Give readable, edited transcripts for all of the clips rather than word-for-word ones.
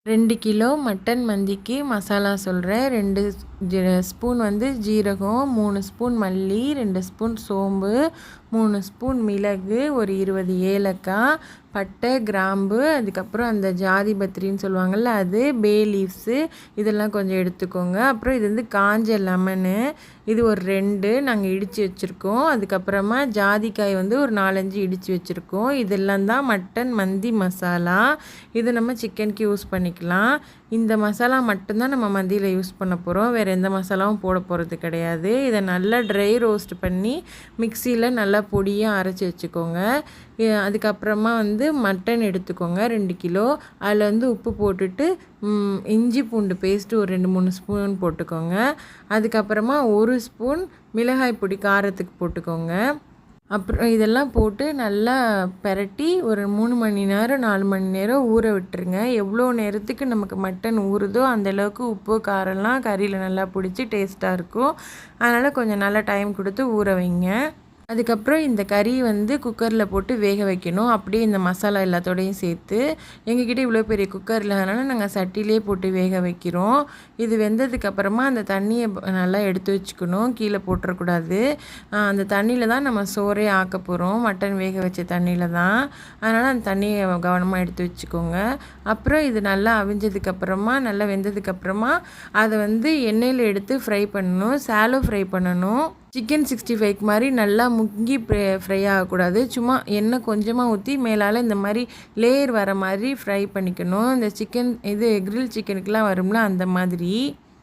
2 kilo mutton மந்திக்கு masala சொல்கிறேன். 2 spoon வந்து ஜீரகம், 3 ஸ்பூன் மல்லி, 2 ஸ்பூன் சோம்பு, 3 ஸ்பூன் மிளகு, ஒரு 20 ஏலக்காய், பட்டை, கிராம்பு, அதுக்கப்புறம் அந்த ஜாதி பத்திரின்னு சொல்லுவாங்கள்ல அது, பே லீவ்ஸு இதெல்லாம் கொஞ்சம் எடுத்துக்கோங்க. அப்புறம் இது வந்து காஞ்ச லெமனு, இது ஒரு 2 நாங்கள் இடித்து வச்சுருக்கோம். அதுக்கப்புறமா ஜாதிக்காய் வந்து ஒரு 4-5 இடித்து வச்சுருக்கோம். இதெல்லாம் தான் மட்டன் மந்தி மசாலா. இது நம்ம சிக்கனுக்கு யூஸ் பண்ணிக்கலாம். இந்த மசாலா மட்டும்தான் நம்ம மந்தியில் யூஸ் பண்ண போகிறோம். வேறு எந்த மசாலாவும் போட போகிறது கிடையாது. இதை நல்லா ட்ரை ரோஸ்ட் பண்ணி மிக்சியில் நல்லா பொடியாக அரைச்சி வச்சுக்கோங்க. அதுக்கப்புறமா வந்து மட்டன் எடுத்துக்கோங்க 2 கிலோ. அதில் வந்து உப்பு போட்டுட்டு இஞ்சி பூண்டு பேஸ்ட்டு ஒரு 2-3 ஸ்பூன் போட்டுக்கோங்க. அதுக்கப்புறமா 1 ஸ்பூன் மிளகாய் பொடி காரத்துக்கு போட்டுக்கோங்க. அப்புறம் இதெல்லாம் போட்டு நல்லா பெரட்டி ஒரு 3 மணி நேரம் 4 மணி நேரம் ஊற விட்டுருங்க. எவ்வளோ நேரத்துக்கு நமக்கு மட்டன் ஊறுதோ அந்தளவுக்கு உப்பு காரம்லாம் கறியில் நல்லா பிடிச்சி டேஸ்ட்டாக இருக்கும். அதனால் கொஞ்சம் நல்லா டைம் கொடுத்து ஊற வைங்க. அதுக்கப்புறம் இந்த கறி வந்து குக்கரில் போட்டு வேக வைக்கணும். அப்படியே இந்த மசாலா எல்லாத்தோடையும் சேர்த்து. எங்ககிட்ட இவ்வளோ பெரிய குக்கர் இல்லாதனால நாங்கள் சட்டிலே போட்டு வேக வைக்கிறோம். இது வெந்ததுக்கப்புறமா அந்த தண்ணியை நல்லா எடுத்து வச்சுக்கணும். கீழே போட்டுறக்கூடாது. அந்த தண்ணியில் தான் நம்ம சோறே ஆக்க போகிறோம். மட்டன் வேக வச்ச தண்ணியில் தான். அதனால் அந்த தண்ணியை கவனமாக எடுத்து வச்சுக்கோங்க. அப்புறம் இது நல்லா அவிஞ்சதுக்கப்புறமா நல்லா வெந்ததுக்கப்புறமா அதை வந்து எண்ணெயில் எடுத்து ஃப்ரை பண்ணணும். சாலோ ஃப்ரை பண்ணணும். சிக்கன் 65 மாதிரி நல்லா முங்கி ஃப்ரை ஆகக்கூடாது. சும்மா எண்ணெய் கொஞ்சமாக ஊற்றி மேலால் இந்த மாதிரி லேயர் வர மாதிரி ஃப்ரை பண்ணிக்கணும். இந்த சிக்கன் இது கிரில் சிக்கனுக்கெலாம் வரும்ல அந்த மாதிரி.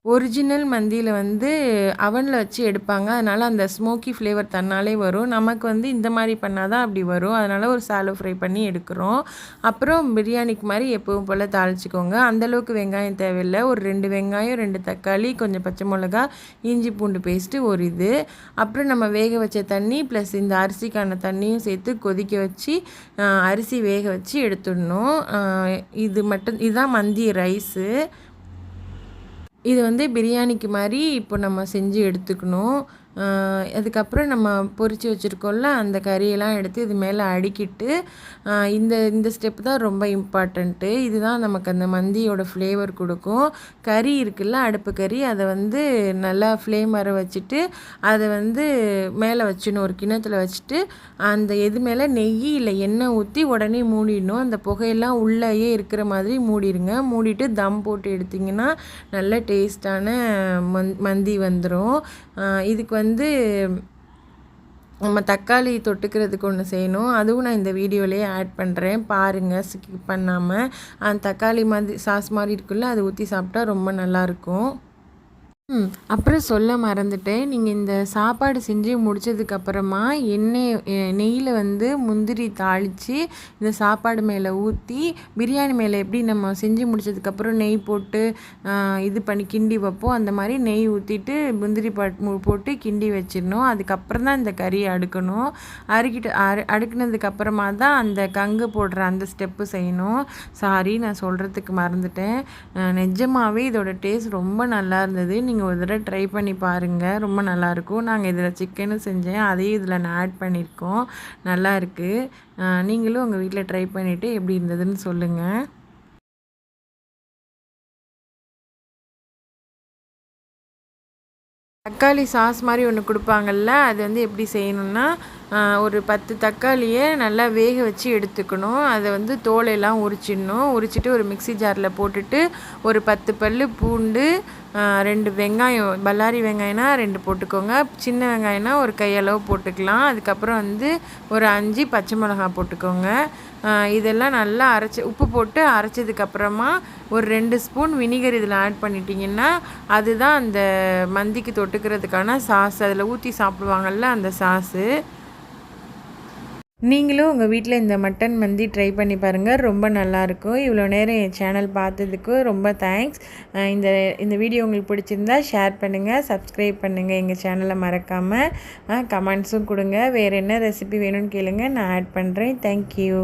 ஒரிஜினல் மந்தியில் வந்து அவனில் வச்சு எடுப்பாங்க. அதனால் அந்த ஸ்மோக்கி ஃப்ளேவர் தன்னாலே வரும். நமக்கு வந்து இந்த மாதிரி பண்ணால் தான் அப்படி வரும். அதனால் ஒரு சாலோ ஃப்ரை பண்ணி எடுக்கிறோம். அப்புறம் பிரியாணிக்கு மாதிரி எப்பவும் போல் தாளிச்சிக்கோங்க. அந்தளவுக்கு வெங்காயம் தேவையில்லை. ஒரு 2 வெங்காயம், 2 தக்காளி, கொஞ்சம் பச்சை மிளகா, இஞ்சி பூண்டு பேஸ்ட்டு ஒரு இது. அப்புறம் நம்ம வேக வச்ச தண்ணி ப்ளஸ் இந்த அரிசிக்கான தண்ணியும் சேர்த்து கொதிக்க வச்சு அரிசி வேக வச்சு எடுத்துடணும். இது மட்டும் இதுதான் மந்தி ரைஸு. இது வந்து பிரியாணிக்கு மாதிரி இப்போ நம்ம செஞ்சு எடுத்துக்கணும். அதுக்கப்புறம் நம்ம பொரித்து வச்சுருக்கோம்ல அந்த கறியெல்லாம் எடுத்து இது மேலே அடுக்கிட்டு இந்த ஸ்டெப் தான் ரொம்ப இம்பார்ட்டண்ட்டு. இதுதான் நமக்கு அந்த மந்தியோட ஃப்ளேவர் கொடுக்கும். கறி இருக்குல்ல அடுப்பு கறி, அதை வந்து நல்லா ஃப்ளேம் வர வச்சுட்டு அதை வந்து மேலே வச்சிடணும். ஒரு கிண்ணத்தில் வச்சுட்டு அந்த இது மேலே நெய் இல்லை எண்ணெய் ஊற்றி உடனே மூடிடணும். அந்த புகையெல்லாம் உள்ளேயே இருக்கிற மாதிரி மூடிடுங்க. மூடிட்டு தம் போட்டு எடுத்திங்கன்னா நல்ல டேஸ்டான மந்தி வந்துடும். இதுக்கு வந்து நம்ம தக்காளி தொட்டுக்கிறதுக்கு ஒன்று செய்யணும். அதுவும் நான் இந்த வீடியோலேயே ஆட் பண்ணுறேன், பாருங்கள் ஸ்கிப் பண்ணாமல். அந்த தக்காளி மாதிரி சாஸ் மாதிரி இருக்குல்ல அதை ஊற்றி சாப்பிட்டா ரொம்ப நல்லாயிருக்கும். அப்புறம் சொல்ல மறந்துட்டேன். நீங்கள் இந்த சாப்பாடு செஞ்சு முடித்ததுக்கப்புறமா நெய்யில் வந்து முந்திரி தாளித்து இந்த சாப்பாடு மேலே ஊற்றி பிரியாணி மேலே எப்படி நம்ம செஞ்சு முடித்ததுக்கப்புறம் நெய் போட்டு இது பண்ணி கிண்டி வைப்போம், அந்த மாதிரி நெய் ஊற்றிட்டு முந்திரி போட்டு கிண்டி வச்சிடணும். அதுக்கப்புறம் தான் இந்த கறியை அடுக்கணும். அடுக்கினதுக்கப்புறமா தான் அந்த கங்கு போடுற அந்த ஸ்டெப்பு செய்யணும். சாரி, நான் சொல்கிறதுக்கு மறந்துட்டேன். நிஜமாகவே இதோட டேஸ்ட் ரொம்ப நல்லா இருந்தது. நீங்கள் ஒரு தடவை ட்ரை பண்ணி பாருங்கள், ரொம்ப நல்லாயிருக்கும். நாங்கள் இதில் சிக்கனும் செஞ்சேன், அதையும் இதில் நான் ஆட் பண்ணியிருக்கோம். நல்லா இருக்குது. நீங்களும் உங்கள் வீட்டில் ட்ரை பண்ணிவிட்டு எப்படி இருந்ததுன்னு சொல்லுங்கள். தக்காளி சாஸ் மாதிரி ஒன்று கொடுப்பாங்கள்ல, அது வந்து எப்படி செய்யணுன்னா ஒரு 10 தக்காளியை நல்லா வேக வச்சு எடுத்துக்கணும். அதை வந்து தோலையெல்லாம் உரிச்சிட்டு ஒரு மிக்சி ஜாரில் போட்டுட்டு ஒரு 10 பல் பூண்டு, 2 வெங்காயம், பல்லாரி வெங்காயம்னா 2 போட்டுக்கோங்க, சின்ன வெங்காயம்னா ஒரு கையளவு போட்டுக்கலாம். அதுக்கப்புறம் வந்து ஒரு 5 பச்சை மிளகாய் போட்டுக்கோங்க. இதெல்லாம் நல்லா உப்பு போட்டு அரைச்சதுக்கப்புறமா ஒரு 2 ஸ்பூன் வினிகர் இதில் ஆட் பண்ணிட்டீங்கன்னா அதுதான் அந்த மந்திக்கு தொட்டுக்கிறதுக்கான சாஸ். அதில் ஊற்றி சாப்பிடுவாங்கள்ல அந்த சாஸு. நீங்களும் உங்கள் வீட்டில் இந்த மட்டன் மந்தி ட்ரை பண்ணி பாருங்கள், ரொம்ப நல்லாயிருக்கும். இவ்வளோ நேரம் என் சேனல் பார்த்ததுக்கு ரொம்ப தேங்க்ஸ். இந்த வீடியோ உங்களுக்கு பிடிச்சிருந்தா ஷேர் பண்ணுங்கள், சப்ஸ்கிரைப் பண்ணுங்கள் எங்கள் சேனலை மறக்காமல். கமெண்ட்ஸும் கொடுங்க. வேறு என்ன ரெசிபி வேணும்னு கேளுங்க, நான் ஆட் பண்ணுறேன். தேங்க்யூ.